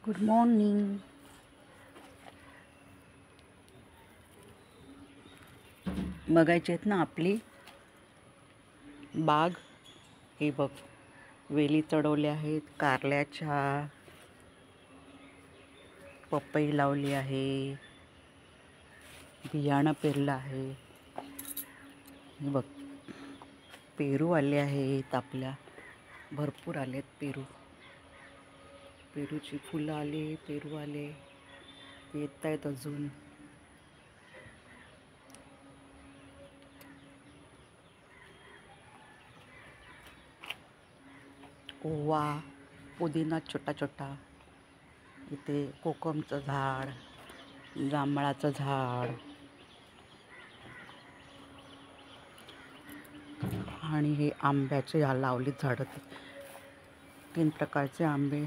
Good morning. बघायची आहेत ना आपली बाग. हे बघ, वेली चढवल्या आहेत, कारल्याच्या, पपई लावली आहे, बियाणं पेरलं आहे. हे बघ, पेरू आले आहेत आपल्या, भरपूर आलेत पेरू. पेरूची फुलं आली, पेरू आले, येत आहेत अजून. ओवा, पुदिना छोटा छोटा. इथे कोकमचं झाड, जांभळाचं झाड आणि हे आंब्याचे लावली झाडं. 3 प्रकारचे आंबे,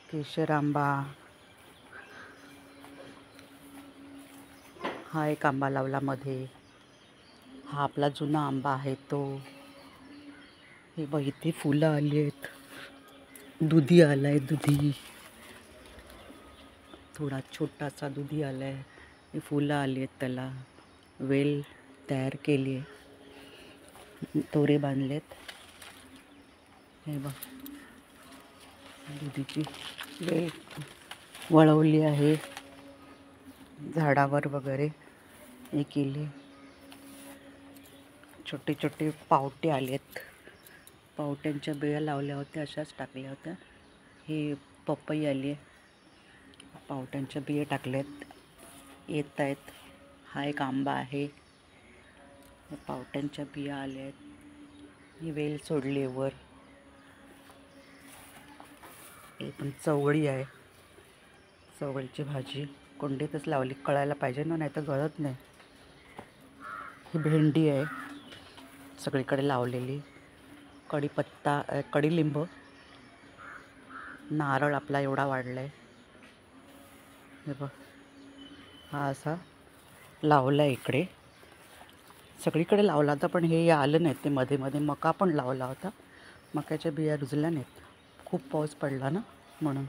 केशर आंबा, हा एक आंबा लावला मध्ये. हा आपला जुना आंबा आहे तो. हे बघ, इथे फुलं आली आहेत, दुधी आलाय, दुधी थोडा छोटासा दुधी आलाय. हे फुलं आली आहेत, त्याला वेल तयार केली आहे, तोरे बांधलेत. हे बघ, दुधीची वेल वळवली आहे झाडावर वगैरे हे केली. छोटे छोटे पावटे आलेत, पावट्यांच्या बिया लावल्या होत्या, अशाच टाकल्या होत्या. ही पपई आली आहे, पावट्यांच्या बिया टाकल्यात, येत आहेत. हा एक आंबा आहे, पावट्यांच्या बिया आल्या आहेत. ही वेल सोडली आहे वर. हे पण चवळी आहे, चवळीची भाजी कुंडीतच लावली, कळायला पाहिजे ना, नाही तर गळत नाही. ही भेंडी आहे सगळीकडे लावलेली. कढीपत्ता, कडीलिंब, नारळ आपला एवढा वाढलाय. हे बघ, हा असा लावला इकडे, सगळीकडे लावला होता, पण हे आलं नाही. ते मध्ये मध्ये मका पण लावला होता, मक्याच्या बिया रुजल्या नाहीत, खूप पाऊस पडला ना म्हणून.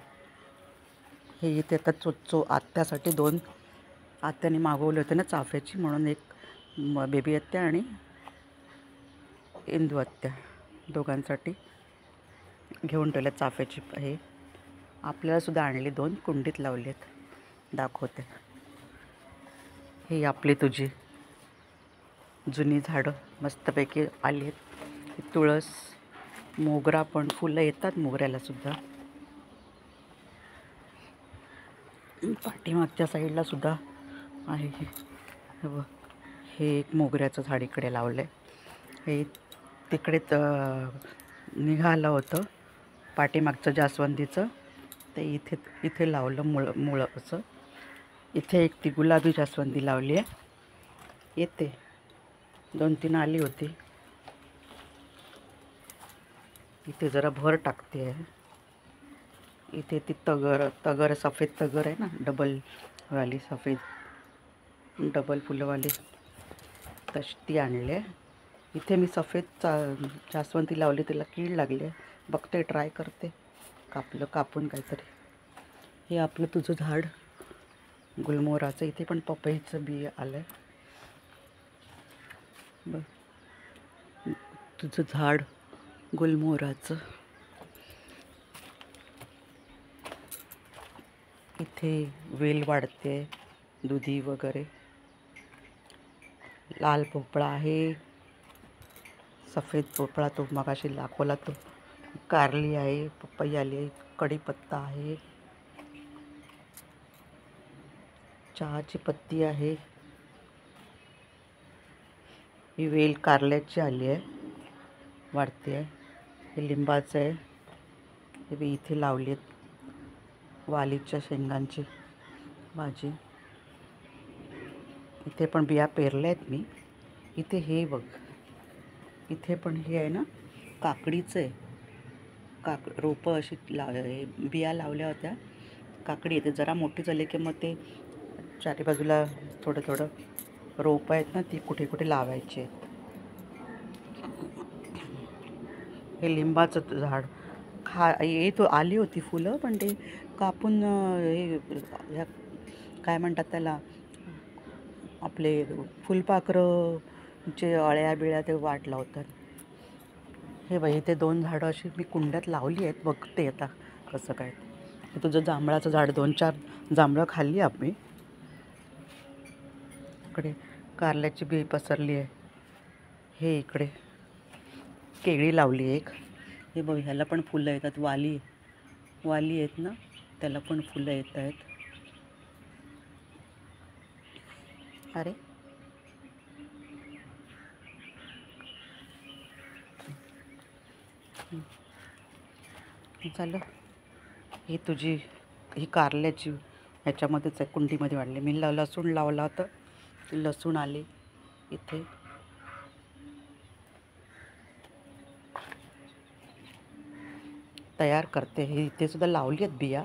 हे इथे आता आत्यासाठी 2 आत्याने मागवले होते ना चाफ्याची, म्हणून एक बेबी आत्या आणि इंदू आत्या, दोघांसाठी घेऊन ठेवल्या चाफ्याची. हे आपल्याला सुद्धा आणली, 2 कुंडीत लावलेत, दाखवते. ही आपली तुझी जुनी झाडं मस्तपैकी आली आहेत. तुळस, मोगरा पण फुलं येतात मोगऱ्याला सुद्धा. पाठीमागच्या साईडला सुद्धा आहे. हे एक मोगऱ्याचं झाड इकडे लावलं आहे. हे तिकडेच निघालं होतं पाठीमागचं जास्वंदीचं, ते इथे लावलं मुळं असं. इथे एक ती गुलाबी जास्वंदी लावली आहे, येते 2-3 आली होती. इथे जरा भर टाकते आहे. इथे ती तगर सफेद तगर आहे ना, डबल वाली, सफेद डबल फुलंवाली, तशी ती आणली आहे. इथे मी सफेद जास्वंदी लावली, त्याला कीड लागली आहे, बघते, ट्राय करते कापून काहीतरी. हे आपलं तुझं झाड गुलमोहराचं, इथे पण पपईचं बी आलं आहे. बघ, तुझं झाड गुलमोहराचं. इथे वेल वाढते, दुधी वगैरे. लाल पोपळा आहे, सफेद पोपळा तो मगाशी दाखवला तो. कारली आहे, पपई आली आहे, कढीपत्ता आहे, चहाची पत्ती आहे. ही वेल कारल्याची आली आहे, वाढते आहे. हे लिंबाचं आहे, हे मी इथे लावली आहेत, वालीच्या शेंगांची भाजी. इथे पण बिया पेरल्या आहेत मी. इथे हे बघ, इथे पण हे आहे ना, काकडीचं आहे. रोपं अशी बिया लावल्या होत्या, काकडी येते. जरा मोठी झाली की मग ते चारी बाजूला थोडं थोडं रोपं आहेत ना, ती कुठे कुठे लावायची आहेत. हे लिंबाचं झाड हा येत आली होती फुलं, पण ते कापून काय म्हणतात त्याला, आपले फुलपाखरं चे अळ्या बिळ्या ते वाट लावतात. हे बाई इथे 2 झाडं अशी मी कुंड्यात लावली आहेत, बघते आता कसं काय. हे तुझं जांभळाचं झाड 2-4 जांभळं खाल्ली आम्ही. इकडे कारल्याची बी पसरली आहे. हे इकडे केळी लावली एक. हे बघ ह्याला पण फुलं येतात, वाली आहेत ना, त्याला पण फुलं येत आहेत. अरे झालं. ही तुझी ही कारल्याची ह्याच्यामध्येच आहे, कुंडीमध्ये वाढली. मी लसूण लावला होता, लसूण आले इथे. तयार करते. हे इथे सुद्धा लावली आहेत बिया,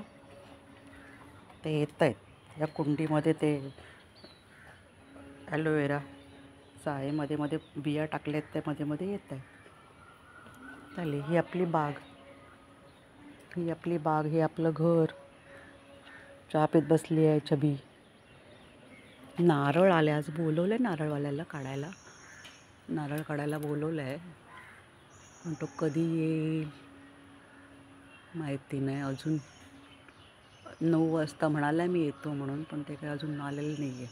ते येत आहेत या कुंडीमध्ये. ते ॲलोवेराचा आहे, मध्ये मध्ये बिया टाकल्या आहेत, त्या मध्ये मध्ये येत आहेत. चालेल. ही आपली बाग, हे आपलं घर. चहा पीत बसली आहे छबी. नारळ आले, आज बोलवलं आहे नारळवाल्याला काढायला. नारळ काढायला बोलवलं आहे, पण तो कधी येईल माहिती नाही. अजून 9 वाजता म्हणाला मी येतो म्हणून, पण ते काय अजून आलेलं नाही आहे.